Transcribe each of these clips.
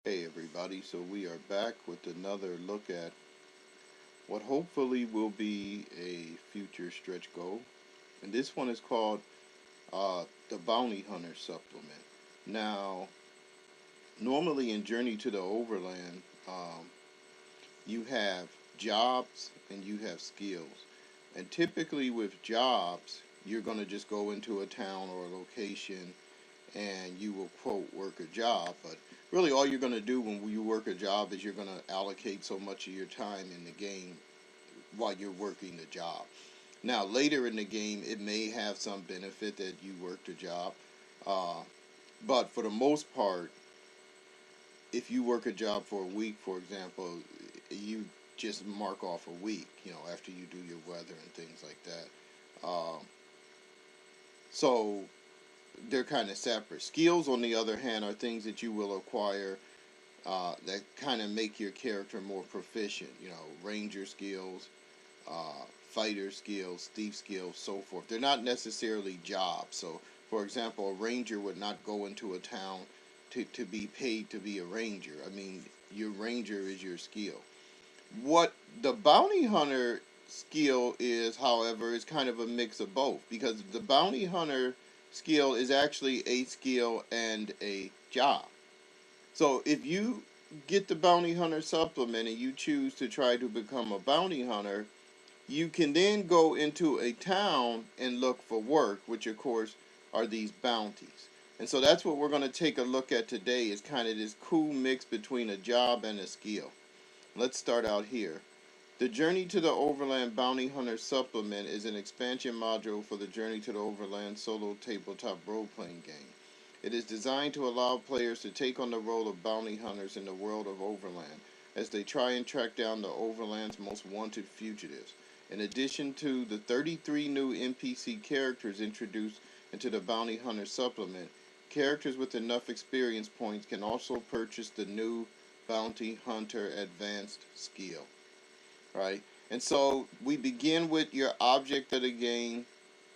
Hey everybody, so we are back with another look at what hopefully will be a future stretch goal. And this one is called the Bounty Hunter Supplement. Now, normally in Journey to the Overland, you have jobs and you have skills. And typically with jobs, you're going to just go into a town or a location and you will quote work a job, but really all you're going to do when you work a job is you're going to allocate so much of your time in the game while you're working the job. Now later in the game it may have some benefit that you worked a job, uh, but for the most part, if you work a job for a week, for example, you just mark off a week, after you do your weather and things like that. So they're kind of separate. Skills, on the other hand, are things that you will acquire that kind of make your character more proficient. Ranger skills, fighter skills, thief skills, so forth. They're not necessarily jobs. So, for example, a ranger would not go into a town to be paid to be a ranger. I mean, your ranger is your skill. What the bounty hunter skill is, however, is kind of a mix of both, because the bounty hunter skill is actually a skill and a job. So if you get the bounty hunter supplement and you choose to try to become a bounty hunter, you can then go into a town and look for work, which of course are these bounties. And so that's what we're going to take a look at today, is kind of this cool mix between a job and a skill. Let's start out here. The Journey to the Overland Bounty Hunter Supplement is an expansion module for the Journey to the Overland solo tabletop role-playing game. It is designed to allow players to take on the role of bounty hunters in the world of Overland as they try and track down the Overland's most wanted fugitives. In addition to the 33 new NPC characters introduced into the Bounty Hunter Supplement, characters with enough experience points can also purchase the new Bounty Hunter Advanced skill. Right? And so we begin with your object of the game,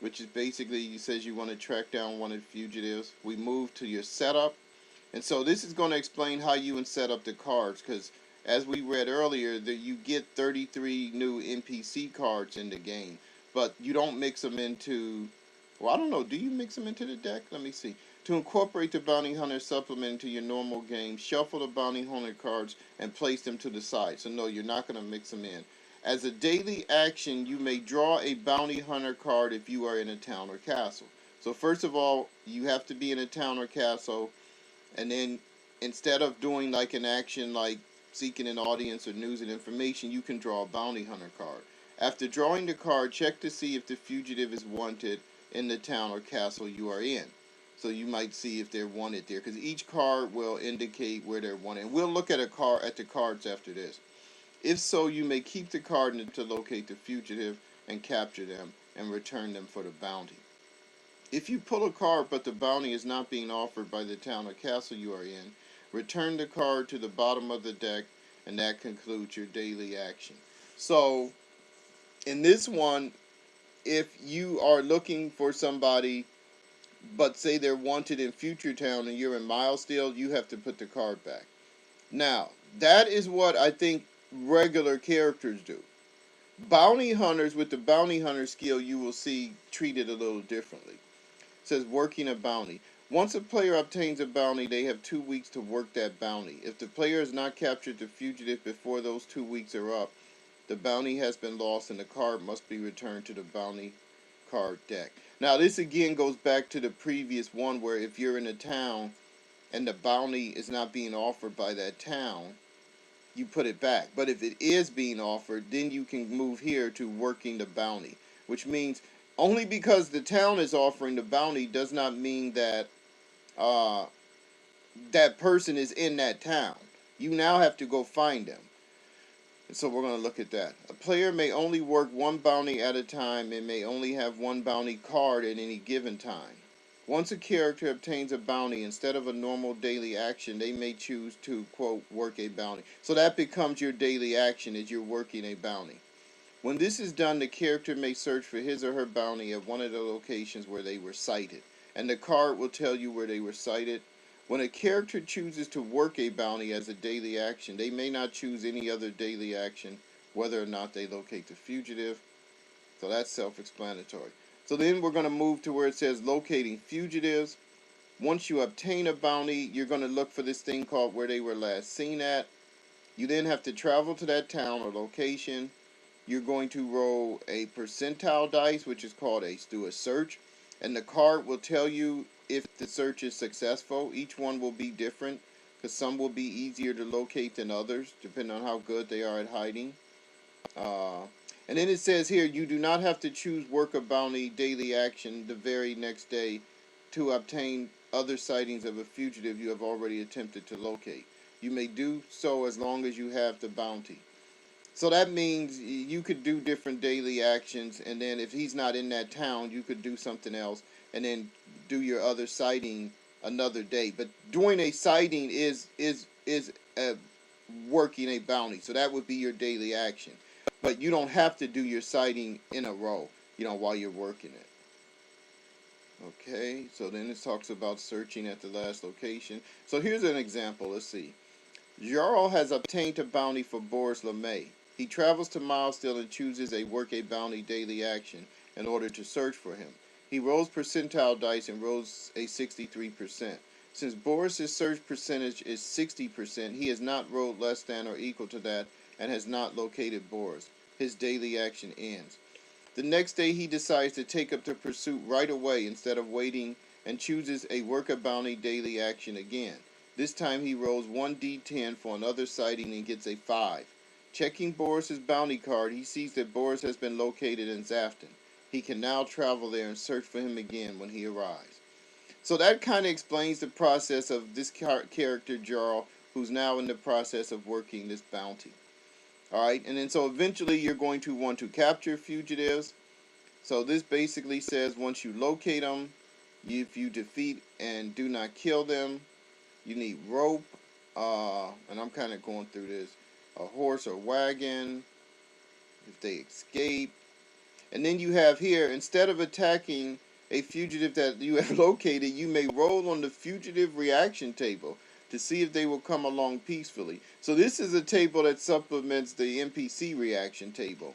which is basically, it says you want to track down wanted fugitives. We move to your setup. And so this is going to explain how you can set up the cards, because as we read earlier, that you get 33 new NPC cards in the game, but you don't mix them into, well, I don't know, do you mix them into the deck? Let me see. To incorporate the Bounty Hunter supplement into your normal game, shuffle the Bounty Hunter cards and place them to the side. So no, you're not going to mix them in. As a daily action, you may draw a Bounty Hunter card if you are in a town or castle. So first of all, you have to be in a town or castle, and then instead of doing like an action like seeking an audience or news and information, you can draw a Bounty Hunter card. After drawing the card, check to see if the fugitive is wanted in the town or castle you are in. So you might see if they're wanted there, because each card will indicate where they're wanted. And we'll look at the cards after this. If so, you may keep the card to locate the fugitive and capture them and return them for the bounty. If you pull a card but the bounty is not being offered by the town or castle you are in, return the card to the bottom of the deck, and that concludes your daily action. So, in this one, if you are looking for somebody, but say they're wanted in Future Town and you're in Milesdale, you have to put the card back. Now, that is what I think regular characters do. Bounty hunters, with the bounty hunter skill, you will see treated a little differently. It says working a bounty. Once a player obtains a bounty, they have 2 weeks to work that bounty. If the player has not captured the fugitive before those 2 weeks are up, the bounty has been lost and the card must be returned to the bounty card deck. Now, this again goes back to the previous one, where if you're in a town and the bounty is not being offered by that town, you put it back. But if it is being offered, then you can move here to working the bounty, which means only because the town is offering the bounty does not mean that uh, that person is in that town. You now have to go find them. And so we're going to look at that. A player may only work one bounty at a time and may only have one bounty card at any given time. Once a character obtains a bounty, instead of a normal daily action, they may choose to, quote, work a bounty. So that becomes your daily action, as you're working a bounty. When this is done, the character may search for his or her bounty at one of the locations where they were sighted, and the card will tell you where they were sighted. When a character chooses to work a bounty as a daily action, they may not choose any other daily action, whether or not they locate the fugitive. So that's self-explanatory. So then we're going to move to where it says locating fugitives. Once you obtain a bounty, you're going to look for this thing called where they were last seen at. You then have to travel to that town or location. You're going to roll a percentile dice, which is called do a search. And the card will tell you if the search is successful. Each one will be different, because some will be easier to locate than others, depending on how good they are at hiding. And then it says here, you do not have to choose work a bounty daily action the very next day to obtain other sightings of a fugitive you have already attempted to locate. You may do so as long as you have the bounty. So that means you could do different daily actions, and then if he's not in that town, you could do something else, and then do your other sighting another day. But doing a sighting is working a bounty, so that would be your daily action. But you don't have to do your sighting in a row, while you're working it. Okay, so then it talks about searching at the last location. So here's an example. Let's see. Jarl has obtained a bounty for Boris LeMay. He travels to Milestone and chooses a work a bounty daily action in order to search for him. He rolls percentile dice and rolls a 63%. Since Boris's search percentage is 60%, he has not rolled less than or equal to that and has not located Boris. His daily action ends. The next day he decides to take up the pursuit right away instead of waiting and chooses a work a bounty daily action again. This time he rolls 1d10 for another sighting and gets a 5. Checking Boris's bounty card, he sees that Boris has been located in Zafton. He can now travel there and search for him again when he arrives. So that kind of explains the process of this character, Jarl, who's now in the process of working this bounty. Alright, and then so eventually you're going to want to capture fugitives. So this basically says once you locate them, if you defeat and do not kill them, you need rope, and I'm kind of going through this, a horse or wagon, if they escape. And then you have here, instead of attacking a fugitive that you have located, you may roll on the fugitive reaction table to see if they will come along peacefully. So this is a table that supplements the NPC reaction table.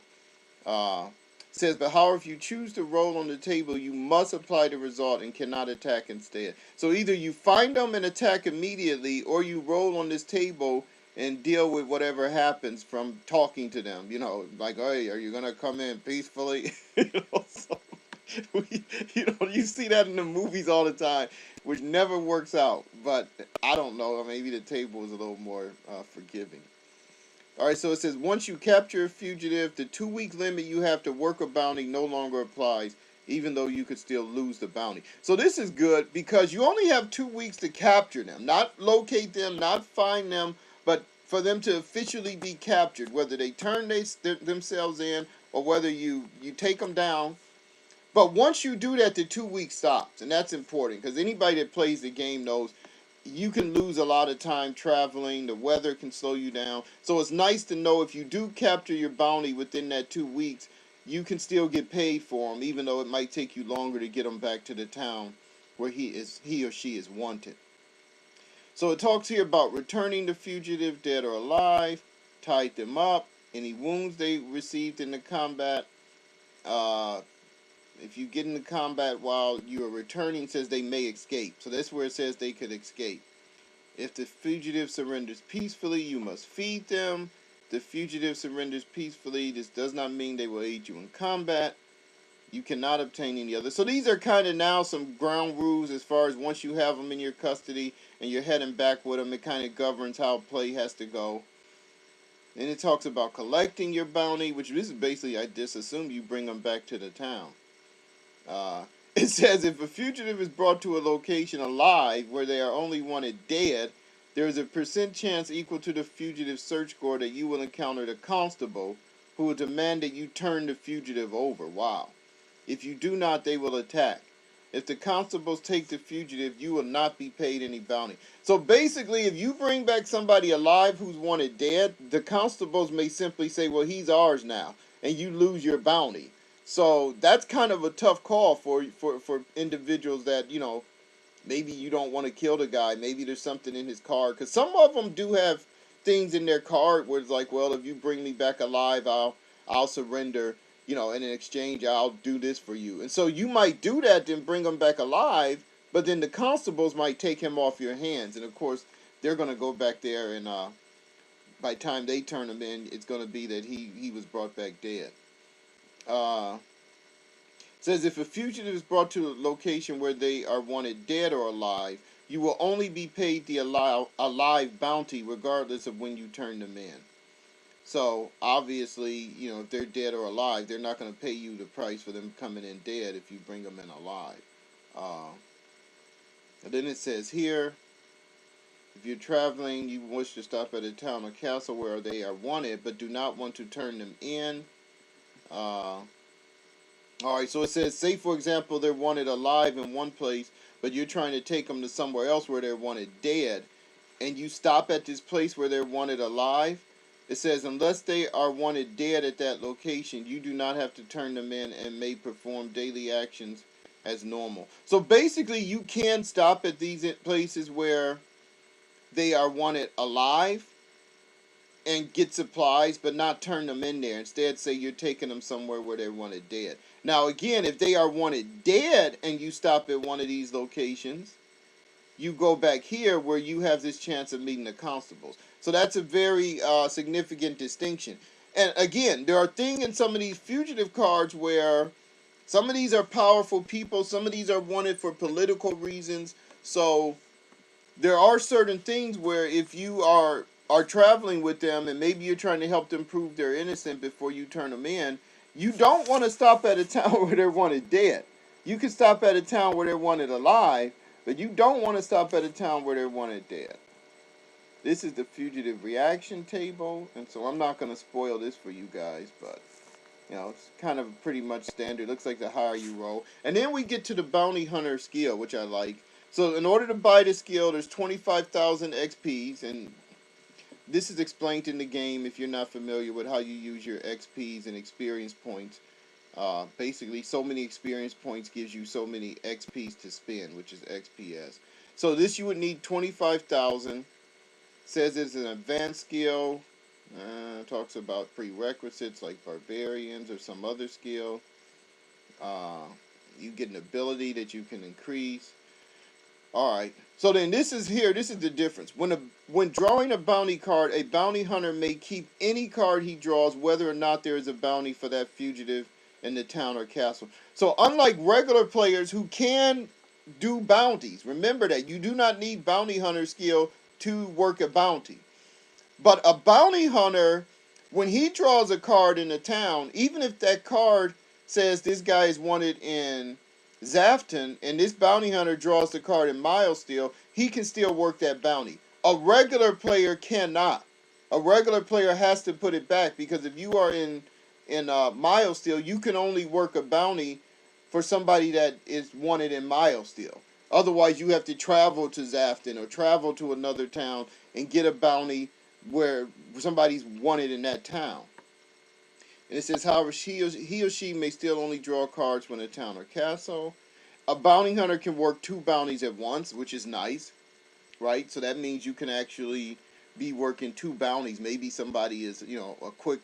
Says, but however, if you choose to roll on the table, you must apply the result and cannot attack instead. So either you find them and attack immediately, or you roll on this table and deal with whatever happens from talking to them. Like, hey, are you going to come in peacefully? So you see that in the movies all the time, which never works out. But I don't know, maybe the table is a little more forgiving. Alright, so it says, once you capture a fugitive, the 2-week limit you have to work a bounty no longer applies, even though you could still lose the bounty. So this is good because you only have 2 weeks to capture them. Not locate them, not find them, but for them to officially be captured, whether they turn themselves in or whether you take them down. But once you do that, the 2 weeks stops, and that's important because anybody that plays the game knows you can lose a lot of time traveling. The weather can slow you down. So it's nice to know if you do capture your bounty within that 2 weeks, you can still get paid for them, even though it might take you longer to get them back to the town where he or she is wanted. So it talks here about returning the fugitive, dead or alive, tied them up, any wounds they received in the combat. If you get into combat while you are returning, it says they may escape. So that's where it says they could escape. If the fugitive surrenders peacefully, you must feed them. The fugitive surrenders peacefully. This does not mean they will aid you in combat. You cannot obtain any other. So these are kind of now some ground rules as far as once you have them in your custody and you're heading back with them, it kind of governs how play has to go. Then it talks about collecting your bounty, which is basically, I just assume you bring them back to the town. It says if a fugitive is brought to a location alive where they are only wanted dead, there is a % chance equal to the fugitive search score that you will encounter the constable who will demand that you turn the fugitive over. Wow. If you do not, they will attack. If the constables take the fugitive, you will not be paid any bounty. So basically, if you bring back somebody alive who's wanted dead, the constables may simply say, well, he's ours now, and you lose your bounty. So that's kind of a tough call for individuals that, maybe you don't want to kill the guy. Maybe there's something in his card. Because some of them do have things in their card where it's like, well, if you bring me back alive, I'll surrender. You know, and in exchange, I'll do this for you. And so you might do that, then bring him back alive. But then the constables might take him off your hands. And of course, they're going to go back there and by the time they turn him in, it's going to be that he was brought back dead. Uh, says if a fugitive is brought to a location where they are wanted dead or alive, you will only be paid the alive bounty regardless of when you turn them in. So obviously, you know, if they're dead or alive, they're not going to pay you the price for them coming in dead if you bring them in alive. And then it says here, if you're traveling, you wish to stop at a town or castle where they are wanted, but do not want to turn them in. Alright, so it says, say for example, they're wanted alive in one place, but you're trying to take them to somewhere else where they're wanted dead, and you stop at this place where they're wanted alive. It says, unless they are wanted dead at that location, you do not have to turn them in and may perform daily actions as normal. So basically, you can stop at these places where they are wanted alive and get supplies, but not turn them in there. Instead, say you're taking them somewhere where they're wanted dead. Now, again, if they are wanted dead and you stop at one of these locations, you go back here where you have this chance of meeting the constables. So that's a very significant distinction. And again, there are things in some of these fugitive cards where some of these are powerful people, some of these are wanted for political reasons. So there are certain things where if you are traveling with them and maybe you're trying to help them prove they're innocent before you turn them in, you don't want to stop at a town where they're wanted dead. You can stop at a town where they're wanted alive, but you don't want to stop at a town where they're wanted dead. This is the fugitive reaction table, and so I'm not going to spoil this for you guys, but you know, it's kind of pretty much standard. Looks like the higher you roll. And then we get to the bounty hunter skill, which I like. So in order to buy this skill, there's 25,000 XPs, and this is explained in the game if you're not familiar with how you use your XPs and experience points. Basically, so many experience points gives you so many XPs to spend, which is XPS. So this you would need 25,000. Says it's an advanced skill. Talks about prerequisites like barbarians or some other skill. You get an ability that you can increase. Alright, so then this is the difference. When drawing a bounty card, a bounty hunter may keep any card he draws whether or not there is a bounty for that fugitive in the town or castle. So unlike regular players who can do bounties, remember that you do not need bounty hunter skill to work a bounty. But a bounty hunter, when he draws a card in a town, even if that card says this guy is wanted in Zafton, and this bounty hunter draws the card in Milesteel, he can still work that bounty. A regular player cannot. A regular player has to put it back, because if you are in Milesteel, you can only work a bounty for somebody that is wanted in Milesteel. Otherwise, you have to travel to Zafton or travel to another town and get a bounty where somebody's wanted in that town. And it says, however, he or she may still only draw cards when a town or castle. A bounty hunter can work 2 bounties at once, which is nice, right? So that means you can actually be working 2 bounties. Maybe somebody is, you know,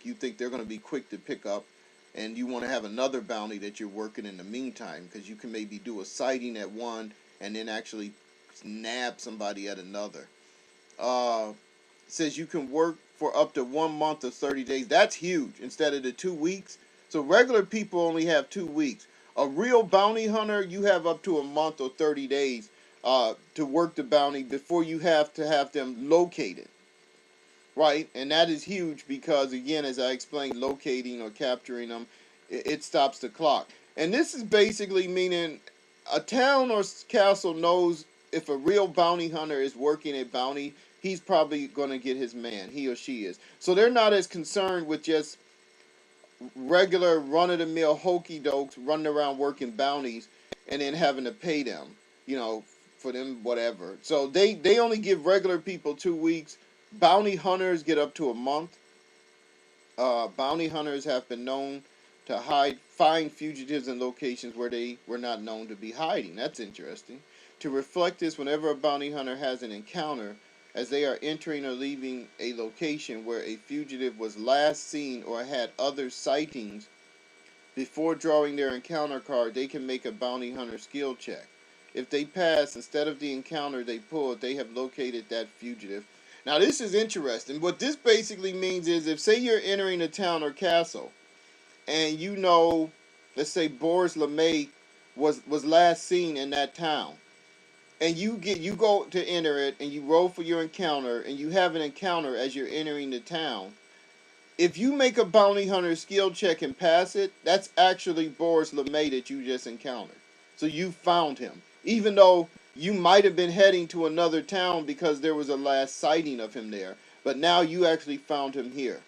you think they're going to be quick to pick up, and you want to have another bounty that you're working in the meantime, because you can maybe do a sighting at one and then actually nab somebody at another. Says you can work for up to 1 month or 30 days. That's huge instead of the 2 weeks. So regular people only have 2 weeks. A real bounty hunter, you have up to a month or 30 days to work the bounty before you have to have them located. Right? And that is huge because, again, as I explained, locating or capturing them, it stops the clock. And this is basically meaning a town or castle knows if a real bounty hunter is working a bounty, he's probably going to get his man, he or she is. So they're not as concerned with just regular run-of-the-mill hokey-dokes running around working bounties and then having to pay them, you know, for them whatever. So they only give regular people 2 weeks. Bounty hunters get up to a month. Bounty hunters have been known to find fugitives in locations where they were not known to be hiding. That's interesting. To reflect this, whenever a bounty hunter has an encounter, as they are entering or leaving a location where a fugitive was last seen or had other sightings, before drawing their encounter card, they can make a bounty hunter skill check. If they pass, instead of the encounter they pulled, they have located that fugitive. Now this is interesting. What this basically means is, if say you're entering a town or castle, and you know, let's say Boris LeMay was last seen in that town, and you go to enter it, and you roll for your encounter, and you have an encounter as you're entering the town. If you make a bounty hunter skill check and pass it, that's actually Boris LeMay that you just encountered. So you found him, even though you might have been heading to another town because there was a last sighting of him there, but now you actually found him here.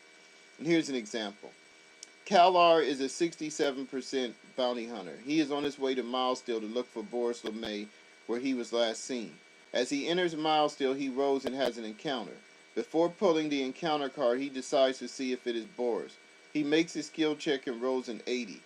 And here's an example. Kalar is a 67% bounty hunter. He is on his way to Milestone to look for Boris LeMay, where he was last seen. As he enters Milestone, he rolls and has an encounter. Before pulling the encounter card, he decides to see if it is Boris. He makes his skill check and rolls an 80.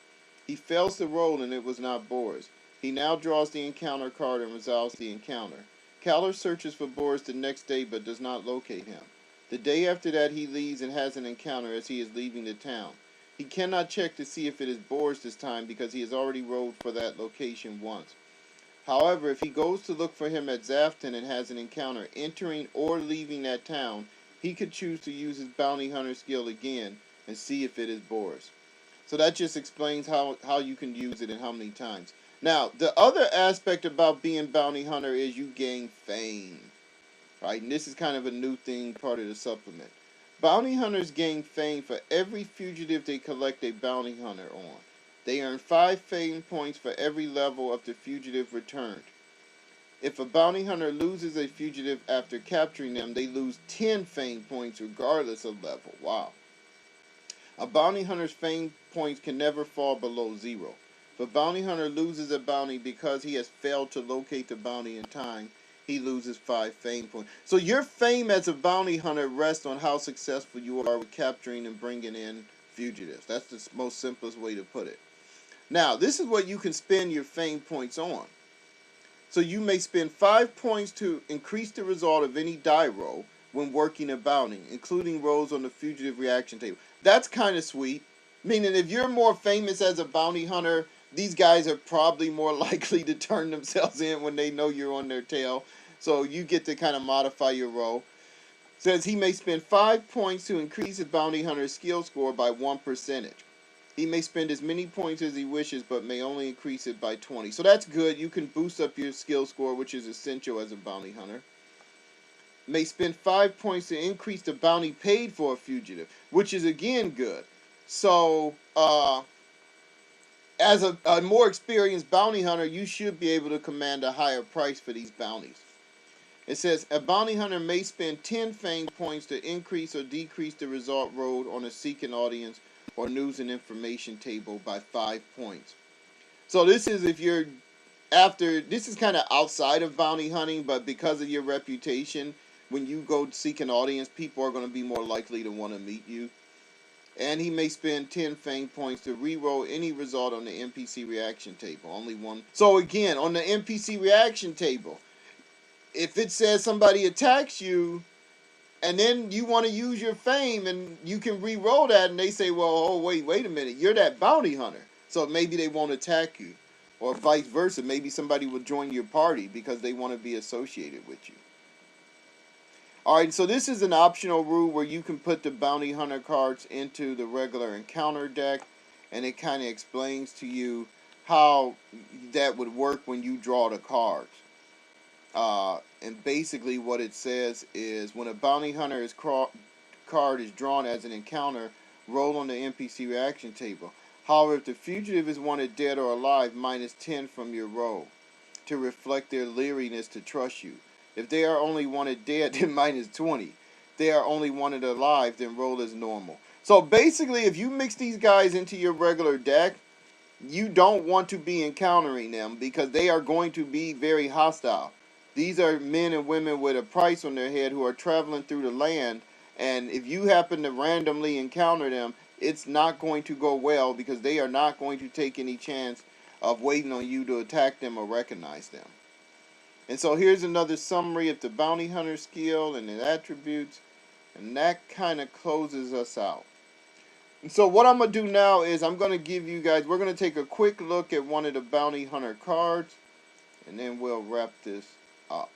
He fails to roll, and it was not Boris. He now draws the encounter card and resolves the encounter. Kalar searches for Boris the next day but does not locate him. The day after that, he leaves and has an encounter as he is leaving the town. He cannot check to see if it is Boris this time because he has already rolled for that location once. However, if he goes to look for him at Zafton and has an encounter entering or leaving that town, he could choose to use his bounty hunter skill again and see if it is Boris. So that just explains how you can use it and how many times. Now, the other aspect about being bounty hunter is you gain fame. Right? And this is kind of a new thing, part of the supplement. Bounty hunters gain fame for every fugitive they collect a bounty hunter on. They earn 5 fame points for every level of the fugitive returned. If a bounty hunter loses a fugitive after capturing them, they lose 10 fame points regardless of level. Wow. A bounty hunter's fame points can never fall below 0. If a bounty hunter loses a bounty because he has failed to locate the bounty in time, he loses 5 fame points. So your fame as a bounty hunter rests on how successful you are with capturing and bringing in fugitives. That's the most simplest way to put it. Now, this is what you can spend your fame points on. So you may spend 5 points to increase the result of any die roll when working a bounty, including rolls on the fugitive reaction table. That's kind of sweet. Meaning if you're more famous as a bounty hunter, these guys are probably more likely to turn themselves in when they know you're on their tail. So you get to kind of modify your roll. Says he may spend 5 points to increase his bounty hunter's skill score by 1%. He may spend as many points as he wishes, but may only increase it by 20. So that's good. You can boost up your skill score, which is essential as a bounty hunter. May spend 5 points to increase the bounty paid for a fugitive, which is again good. So, as a more experienced bounty hunter, you should be able to command a higher price for these bounties. It says, a bounty hunter may spend 10 fame points to increase or decrease the result rolled on a seeking audience or news and information table by 5 points. So this is if you're this is kind of outside of bounty hunting, but because of your reputation, when you go seek an audience, people are going to be more likely to want to meet you. And he may spend 10 fame points to re-roll any result on the NPC reaction table. Only one. So again, on the NPC reaction table, if it says somebody attacks you, and then you want to use your fame, and you can re-roll that, and they say, well, oh, wait a minute, you're that bounty hunter. So maybe they won't attack you. Or vice versa. Maybe somebody will join your party because they want to be associated with you. Alright, so this is an optional rule where you can put the bounty hunter cards into the regular encounter deck, and it kind of explains to you how that would work when you draw the cards. And basically what it says is when a bounty hunter card is drawn as an encounter, roll on the NPC reaction table. However, if the fugitive is wanted dead or alive, -10 from your roll to reflect their leeriness to trust you. If they are only wanted dead, then -20. If they are only wanted alive, then roll as normal. So basically, if you mix these guys into your regular deck, you don't want to be encountering them because they are going to be very hostile. These are men and women with a price on their head who are traveling through the land, and if you happen to randomly encounter them, it's not going to go well because they are not going to take any chance of waiting on you to attack them or recognize them. And so here's another summary of the bounty hunter skill and the attributes. And that kind of closes us out. And so what I'm going to do now is I'm going to give you guys, we're going to take a quick look at one of the bounty hunter cards. And then we'll wrap this up.